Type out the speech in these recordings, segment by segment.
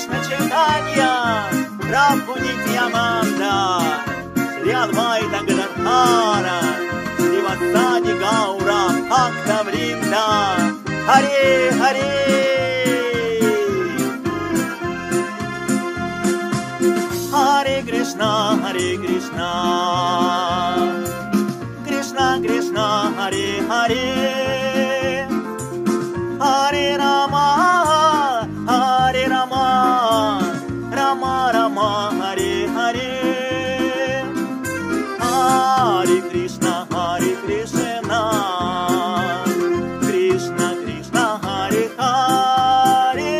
Krishna Chaitanya, Prabhu Nityananda, Shri Advaita Gadadhara, Srivastadi Gaura Bhakta Vrinda, Hare Hare. Hare Krishna, Krishna Krishna, Hare Hare, Hare Rama, Hare Rama, Rama Rama, Hare Hare, Hare Krishna, Krishna Krishna, Hare Hare,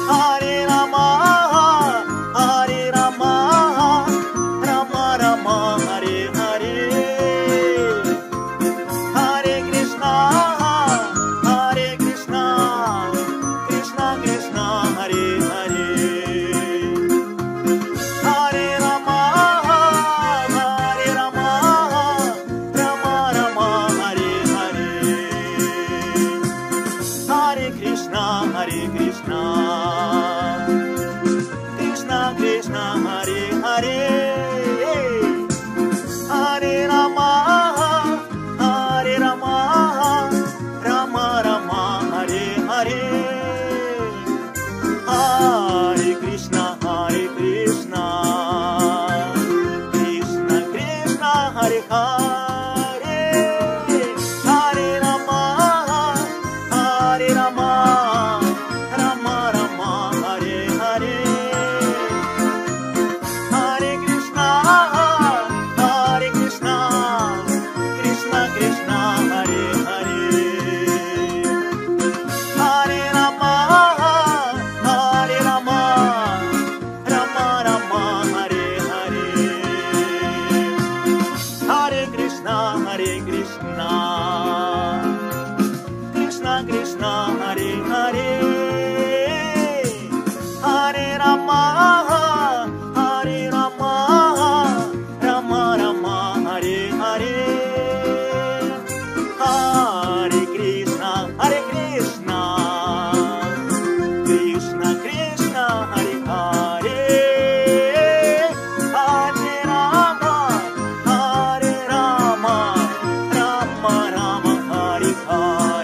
Hare Rama, Hare Rama, Rama Rama, Hare Hare, Hare Krishna, Krishna Krishna, Hare Hare, Hare Rama, Rama Rama, Hare Hare, Hare Krishna, Krishna Krishna, Hare Hare, Hare Rama, Rama Rama, Hare Hare, Hare Krishna, Krishna Krishna, Hare Hare, Hare Rama, Rama Rama, Hare Hare, Hare Krishna, Krishna Krishna, Hare Hare, Hare Rama, Rama Rama, Hare Hare, Hare Krishna, Krishna Krishna, Hare Hare, Hare Rama, Rama Rama, Hare Hare, Hare Krishna, Krishna Krishna, Hare Hare, Hare Rama, Rama Rama, Hare Hare, Hare Krishna, Krishna Krishna, Hare Hare, Hare Rama, Rama Rama, Hare Hare,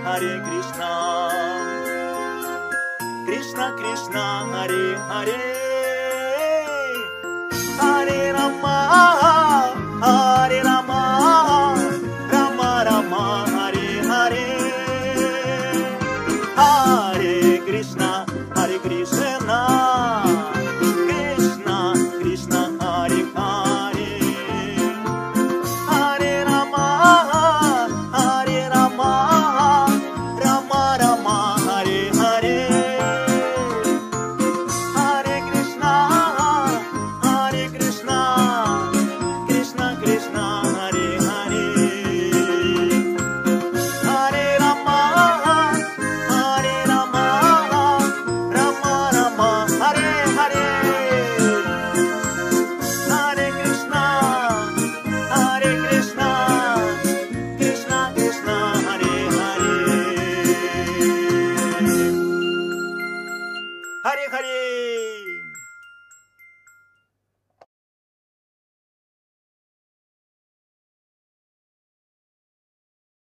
Hare Krishna, Krishna Krishna, Hare Hare, Hare Rama, Rama Rama, Hare Hare, Hare Krishna, Krishna Krishna, Hare Hare, Hare Rama, Rama Rama, Hare Hare, Hare Krishna, Krishna Krishna, Hare Hare, Hare Rama, Rama Rama, Hare Hare, Hare Krishna, Krishna Krishna, Hare Hare, Hare Hare.